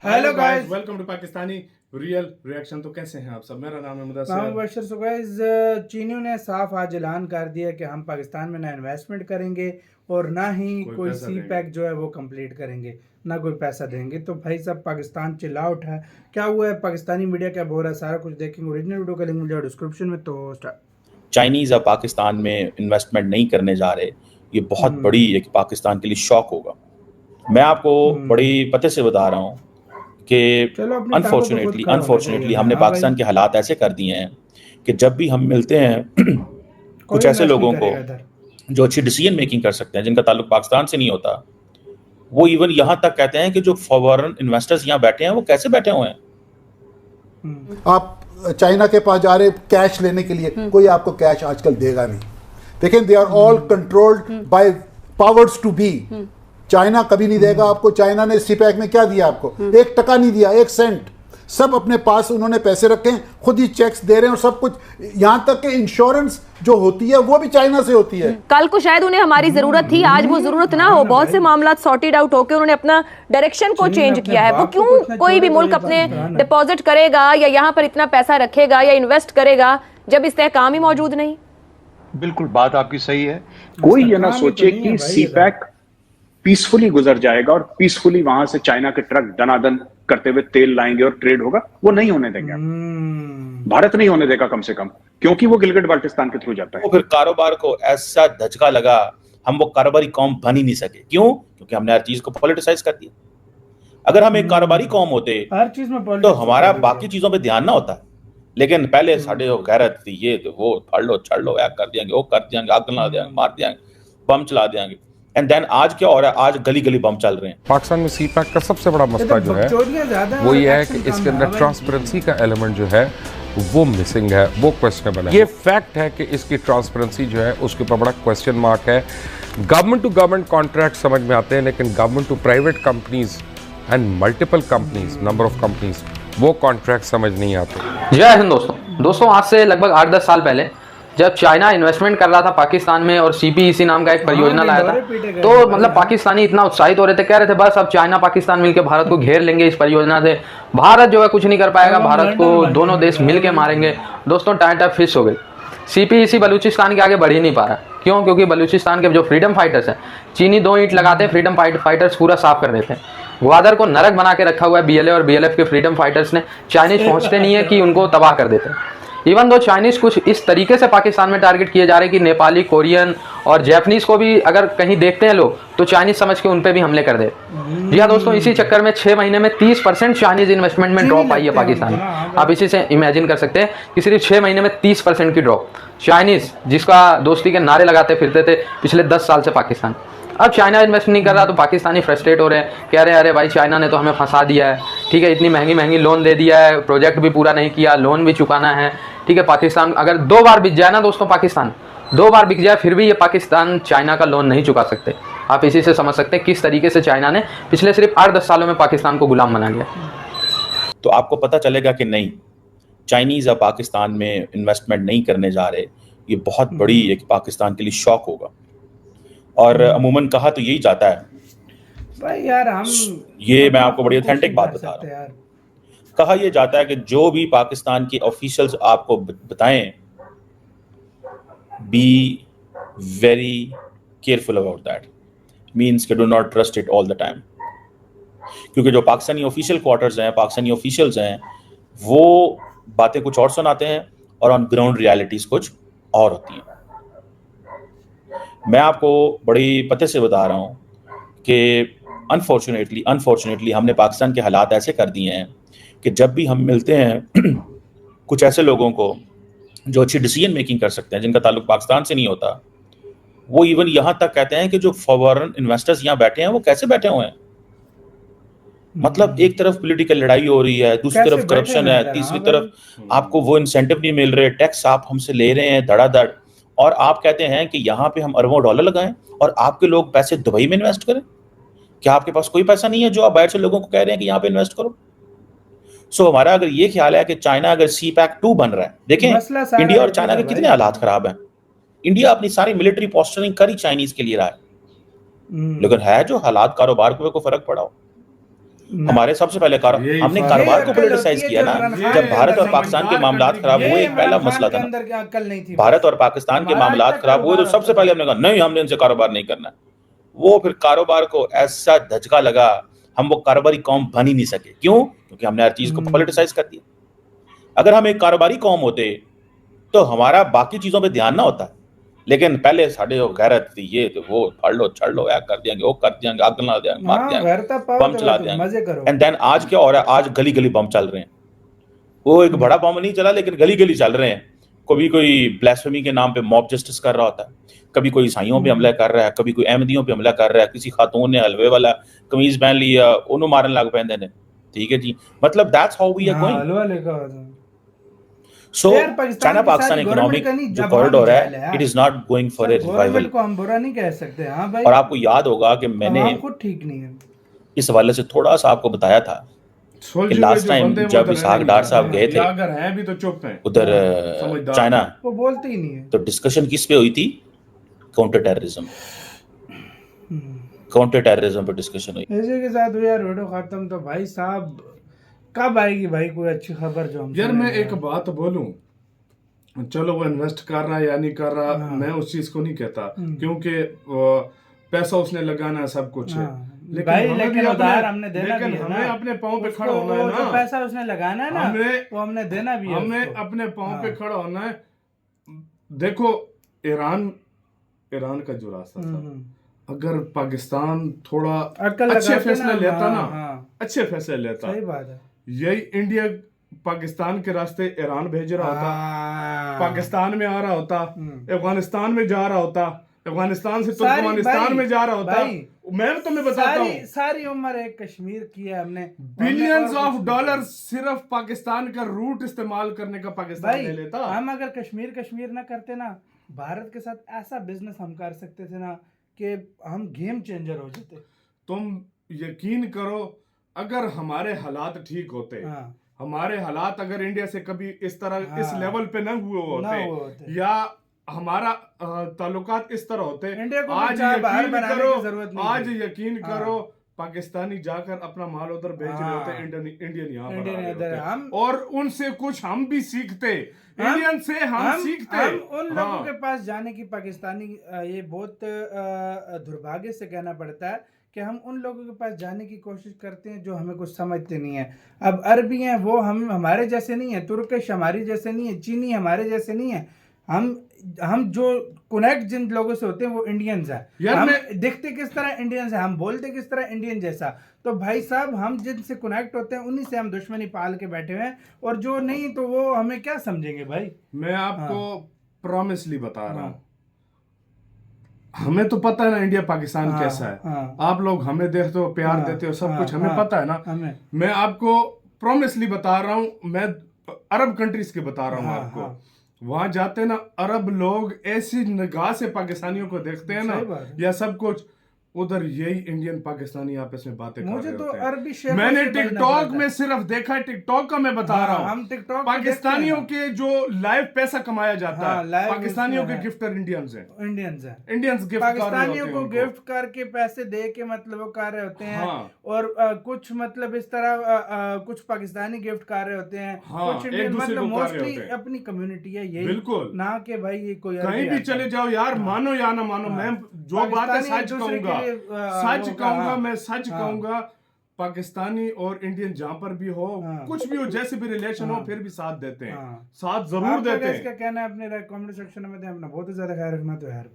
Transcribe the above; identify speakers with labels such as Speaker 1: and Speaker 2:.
Speaker 1: Hello guys,
Speaker 2: welcome to Pakistani real reaction. तो कैसे हैं आप सब? मेरा नाम है
Speaker 1: मुदस्सिर। सो गाइस, चीनियों ने साफ आज ऐलान कर दिया कि हम पाकिस्तान में ना इन्वेस्टमेंट करेंगे और ना ही कोई सी पैक जो है वो कंप्लीट करेंगे, ना कोई पैसा देंगे। तो भाई साहब, पाकिस्तान चिल आउट है। क्या हुआ है, पाकिस्तानी मीडिया क्या बोल रहा है, सारा कुछ देखेंगे। ओरिजिनल वीडियो का लिंक मिल जाएगा डिस्क्रिप्शन में। तो
Speaker 3: चाइनीज अब पाकिस्तान में इन्वेस्टमेंट नहीं करने जा रहे। ये बहुत बड़ी एक पाकिस्तान के लिए शॉक होगा। मैं आपको बड़ी पते से बता रहा हूँ कि अनफॉर्चुनेटली हमने पाकिस्तान के हालात ऐसे कर दिए हैं कि जब भी हम मिलते हैं कुछ ऐसे लोगों को जो अच्छी डिसीजन मेकिंग कर सकते हैं, जिनका ताल्लुक पाकिस्तान से नहीं होता, वो इवन यहाँ तक कहते हैं कि जो फॉरेन इन्वेस्टर्स यहाँ बैठे हैं वो कैसे बैठे हुए हैं।
Speaker 4: आप चाइना के पास जा रहे कैश लेने के लिए, कोई आपको कैश आजकल देगा नहीं। देखें, they are all controlled by powers to be. China कभी नहीं देगा आपको। चाइना ने सीपैक में क्या दिया आपको? 1 टका नहीं दिया, 1 सेंट। सब अपने पास उन्होंने पैसे रखे हैं, खुद ही चेक्स दे रहे हैं और सब कुछ। यहां तक कि इंश्योरेंस जो होती है वो भी चाइना से होती है।
Speaker 5: कल को शायद उन्हें हमारी जरूरत थी, आज वो जरूरत ना हो। बहुत से मामला सॉर्टेड आउट होकर उन्होंने अपना डायरेक्शन को चेंज किया है। वो क्यों कोई भी मुल्क अपने डिपॉजिट करेगा या यहाँ पर इतना पैसा रखेगा या इन्वेस्ट करेगा जब इस्तेहकाम ही मौजूद नहीं?
Speaker 6: बिल्कुल, बात आपकी सही है। कोई ये ना सोचे कि सीपैक पीसफुली गुजर जाएगा और पीसफुली वहां से चाइना के ट्रक दनादन करते हुए तेल लाएंगे और ट्रेड होगा। वो नहीं होने देंगे। भारत नहीं होने देगा कम से कम, क्योंकि वो गिलगिट बाल्टिस्तान के थ्रू जाता है।
Speaker 3: तो फिर कारोबार को ऐसा धचका लगा, हम वो कारोबारी कौम बन ही नहीं सके। क्यों? क्योंकि हमने हर चीज को पॉलिटिसाइज कर दिया। अगर हम एक कारोबारी कौम होते
Speaker 1: हर चीज में
Speaker 3: तो हमारा बाकी चीजों पे ध्यान ना होता। लेकिन पहले साढ़े गैरत थी, ये तो वो फाड़ लो छड़ लो, कर दियांगे, वो कर दियांगे, आग लगा देंगे, मार दियांगे, बम चला देंगे। एंड देन आज क्या हो रहा है? आज गली गली बम चल रहे हैं।
Speaker 7: पाकिस्तान में सीपैक का सबसे बड़ा मसला जो है वो ये है कि इसके अंदर ट्रांसपेरेंसी का एलिमेंट जो है वो मिसिंग है, वो क्वेश्चनेबल है। ये फैक्ट है कि इसकी ट्रांसपेरेंसी जो है उसके ऊपर बड़ा क्वेश्चन मार्क है। गवर्नमेंट टू गवर्नमेंट कॉन्ट्रैक्ट समझ में आते हैं, लेकिन government to private companies and multiple companies, number of companies, वो कॉन्ट्रैक्ट समझ नहीं आते।
Speaker 8: जय हिंद दोस्तों, आज से लगभग 8-10 साल पहले जब चाइना इन्वेस्टमेंट कर रहा था पाकिस्तान में और CPEC नाम का एक परियोजना लाया था, तो मतलब पाकिस्तानी इतना उत्साहित हो रहे थे, कह रहे थे बस अब चाइना पाकिस्तान मिलकर भारत को घेर लेंगे इस परियोजना से। भारत जो है कुछ नहीं कर पाएगा, भारत को दोनों देश मिलकर मारेंगे। दोस्तों, टाटा फिश हो गई। CPEC बलूचिस्तान के आगे बढ़ ही नहीं पा रहा। क्यों? क्योंकि बलूचिस्तान के जो फ्रीडम फाइटर्स हैं, चीनी 2 ईंट लगाते हैं, फ्रीडम फाइटर्स पूरा साफ कर देते हैं। ग्वादर को नरक बना के रखा हुआ है BLA और BLF के फ्रीडम फाइटर्स ने। चाइनीज पहुंचते नहीं है कि उनको तबाह कर देते हैं। इवन दो चाइनीज कुछ इस तरीके से पाकिस्तान में टारगेट किए जा रहे हैं कि नेपाली, कोरियन और जैपनीज को भी अगर कहीं देखते हैं लोग तो चाइनीज समझ के उन पे भी हमले कर दे। जी हाँ दोस्तों, इसी चक्कर में 6 महीने में 30% चाइनीज इन्वेस्टमेंट में ड्रॉप आई है पाकिस्तान में। आप इसी से इमेजिन कर सकते हैं कि सिर्फ 6 महीने में 30% की ड्रॉप। चाइनीज जिसका दोस्ती के नारे लगाते फिरते थे पिछले 10 साल से पाकिस्तान, अब चाइना इन्वेस्ट नहीं कर रहा तो पाकिस्तानी फ्रस्ट्रेट हो रहे हैं, कह रहे हैं अरे भाई चाइना ने तो हमें फंसा दिया है। ठीक है, इतनी महंगी लोन दे दिया है, प्रोजेक्ट भी पूरा नहीं किया, लोन भी चुकाना है। ठीक है, पाकिस्तान अगर 2 बार बिक जाए ना दोस्तों, पाकिस्तान 2 बार बिक जाए फिर भी ये पाकिस्तान चाइना का लोन नहीं चुका सकते। आप इसी से समझ सकते हैं किस तरीके से चाइना ने पिछले सिर्फ 8-10 सालों में पाकिस्तान को गुलाम बना लिया।
Speaker 3: तो आपको पता चलेगा कि नहीं, चाइनीज अब पाकिस्तान में इन्वेस्टमेंट नहीं करने जा रहे। ये बहुत बड़ी एक पाकिस्तान के लिए शॉक होगा। और अमूमन कहा तो यही जाता है
Speaker 1: भाई यार,
Speaker 3: ये मैं आपको बड़ी ऑथेंटिक बात बता रहा हूँ। कहा यह जाता है कि जो भी पाकिस्तान के ऑफिशियल्स आपको बताएं, be very careful about that. Means कि do not trust it all the time. क्योंकि जो पाकिस्तानी ऑफिशियल क्वार्टर्स हैं, पाकिस्तानी ऑफिशियल्स हैं, वो बातें कुछ और सुनाते हैं और ऑन ग्राउंड रियलिटीज कुछ और होती हैं। मैं आपको बड़ी पते से बता रहा हूँ कि अनफॉर्चुनेटली हमने पाकिस्तान के हालात ऐसे कर दिए हैं कि जब भी हम मिलते हैं कुछ ऐसे लोगों को जो अच्छी डिसीजन मेकिंग कर सकते हैं, जिनका ताल्लुक पाकिस्तान से नहीं होता, वो इवन यहाँ तक कहते हैं कि जो फॉरेन इन्वेस्टर्स यहाँ बैठे हैं वो कैसे बैठे हुए हैं। मतलब एक तरफ पॉलिटिकल लड़ाई हो रही है, दूसरी तरफ करप्शन है, तीसरी तरफ आपको वो इंसेंटिव नहीं मिल रहे, टैक्स आप हमसे ले रहे हैं धड़ाधड़, और आप कहते हैं कि यहाँ पे हम अरबों डॉलर लगाएं और आपके लोग पैसे दुबई में इन्वेस्ट करें। क्या आपके पास कोई पैसा नहीं है जो आप बाहर से लोगों को कह रहे हैं कि यहाँ पे इन्वेस्ट करो? सो हमारा अगर ये ख्याल है कि चाइना अगर CPEC 2 बन रहा है, देखें इंडिया और चाइना के कितने हालात खराब हैं। इंडिया अपनी सारी मिलिट्री पोस्चरिंग करी चाइनीज के लिए रहा है, लेकिन है जो हालात कारोबार को फर्क पड़ा हो। हमारे सबसे पहले हमने कारोबार को पोलिटिसाइज किया ना। जब भारत और पाकिस्तान के मामला खराब हुए, एक पहला मसला था ना, भारत और पाकिस्तान के मामला खराब हुए तो सबसे पहले हमने कहा नहीं, हमने इनसे कारोबार नहीं करना। वो फिर कारोबार को ऐसा धचका लगा, हम वो कारोबारी कौम बन ही नहीं सके। क्यों? क्योंकि हमने हर चीज को पोलिटिसाइज कर दिया। अगर हम एक कारोबारी कौम होते तो हमारा बाकी चीजों पे ध्यान ना होता, लेकिन पहले साढ़े गैरत थी, ये तो वो फाड़ लो छड़ लो, या कर दियांगे, वो कर दियांगे, आग लगा देंगे, मार देंगे, बम चला देंगे। एंड देन आज क्या हो रहा है? आज गली गली बम चल रहे हैं। वो एक बड़ा बम नहीं चला, लेकिन गली गली चल रहे हैं। कभी कोई ब्लास्फेमी के नाम पे मॉब जस्टिस कर रहा होता है, कभी कोई ईसाइयों पे हमला कर रहा है, कभी कोई अहमदियों पे हमला कर रहा है, किसी खातून ने हलवे वाला कमीज पहन लिया, उन्होंने मारने लग पैंदे ने। ठीक है जी, मतलब that's how we are going. So China Pakistan economic जो कॉरिडोर है, it is not going for a revival
Speaker 1: को हम बुरा नहीं कह सकते। हाँ भाई,
Speaker 3: और आपको याद होगा कि मैंने
Speaker 1: खुद ठीक नहीं है
Speaker 3: इस हवाले से थोड़ा सा आपको बताया था कि लास्ट टाइम जब इसहाक डार साहब गए थे
Speaker 2: अगर हैं भी तो चुप हैं
Speaker 3: उधर चाइना,
Speaker 1: वो बोलते ही नहीं है।
Speaker 3: तो डिस्कशन किस पे हुई थी? काउंटर टेररिज्म, काउंटर टेररिज्म पे डिस्कशन हुई।
Speaker 1: इसी के साथ यार वीडियो खत्म। तो भाई साहब कब आएगी भाई कोई अच्छी खबर जो हम
Speaker 2: यार? मैं एक बात बोलूं, चलो वो इन्वेस्ट कर रहा है या नहीं कर रहा, मैं उस चीज को नहीं कहता, क्योंकि पैसा उसने लगाना है, सब कुछ है।
Speaker 1: लेकिन उधार हमने देना भी है,
Speaker 2: हमें अपने पाँव पे खड़ा होना है ना।
Speaker 1: जो पैसा उसने लगाना है ना, वो हमने देना भी है।
Speaker 2: हमें अपने पाँव पे खड़ा होना है। देखो ईरान का जो रास्ता था, अगर पाकिस्तान थोड़ा अच्छे फैसले लेता ना, अच्छे फैसले लेता,
Speaker 1: सही बात है।
Speaker 2: यही इंडिया पाकिस्तान के रास्ते ईरान भेज रहा होता, पाकिस्तान में आ रहा होता, अफगानिस्तान में जा रहा होता, अफगानिस्तान से तुर्कमेनिस्तान में जा रहा होता। मैं तुम्हें बताता हूँ,
Speaker 1: सारी उम्र एक कश्मीर की है हमने,
Speaker 2: बिलियंस ऑफ डॉलर सिर्फ पाकिस्तान का रूट इस्तेमाल करने का पाकिस्तान ले लेता।
Speaker 1: हम अगर कश्मीर ना करते ना, भारत के साथ ऐसा बिजनेस हम कर सकते थे ना कि हम गेम चेंजर हो जाते।
Speaker 2: तुम यकीन करो, अगर हमारे हालात ठीक होते, हमारे हालात अगर इंडिया से कभी इस तरह इस लेवल पे न हुए होते, या हमारा ताल्लुकात इस तरह होते, आज यकीन करो पाकिस्तानी जाकर अपना माल उधर बेच रहे होते, इंडियन यहाँ पर, और उनसे कुछ हम भी सीखते, इंडियन से हम सीखते।
Speaker 1: उन लोगों के पास जाने की पाकिस्तानी, ये बहुत दुर्भाग्य से कहना पड़ता है कि हम उन लोगों के पास जाने की कोशिश करते हैं जो हमें कुछ समझते नहीं है। अब अरबी हैं, वो हम हमारे जैसे नहीं है, तुर्किश हमारे जैसे नहीं है, चीनी हमारे जैसे नहीं है। हम जो कनेक्ट जिन लोगों से होते हैं वो इंडियंस हैं। हम दिखते किस तरह इंडियंस हैं, हम बोलते किस तरह इंडियन जैसा। तो भाई साहब, हम जिनसे कनेक्ट होते हैं उन्हीं से हम दुश्मनी पाल के बैठे हुए हैं, और जो नहीं तो वो हमें क्या समझेंगे भाई।
Speaker 2: मैं आपको प्रॉमिसली बता रहा हूँ, हमें तो पता है ना इंडिया पाकिस्तान कैसा है। आप लोग हमें देखते हो, प्यार देते हो, सब कुछ हमें पता है ना। मैं आपको प्रॉमिसली बता रहा हूँ, मैं अरब कंट्रीज के बता रहा हूँ आपको। वहां जाते ना अरब लोग ऐसी निगाह से पाकिस्तानियों को देखते हैं ना, या सब कुछ उधर यही इंडियन पाकिस्तानी आपस में बातें कर रहे होते हैं। अरबी मैंने टिकटॉक में सिर्फ देखा है, टिकटॉक का मैं बता रहा हूँ, हम टिकटॉक पाकिस्तानियों के जो लाइव पैसा कमाया जाता है, पाकिस्तानियों के गिफ्टर इंडियंस हैं, इंडियंस गिफ्ट
Speaker 1: पाकिस्तानियों को गिफ्ट करके पैसे दे के मतलब वो कर रहे होते हैं। और कुछ मतलब इस तरह कुछ पाकिस्तानी गिफ्ट कर रहे होते हैं, कुछ इंडियन, मतलब मोस्टली अपनी कम्युनिटी है ये,
Speaker 2: बिल्कुल
Speaker 1: ना कि भाई ये कोई
Speaker 2: कहीं भी चले जाओ यार, मानो या ना मानो, मैं जो बात है सच कहूंगा, मैं सच कहूंगा, पाकिस्तानी और इंडियन जहां पर भी हो, कुछ भी हो, जैसे भी रिलेशन हो, फिर भी साथ देते हैं, साथ जरूर देते हैं।
Speaker 1: इसका कहना है अपने कमेंट सेक्शन में, अपना बहुत ज्यादा ख्याल रखना। तो यार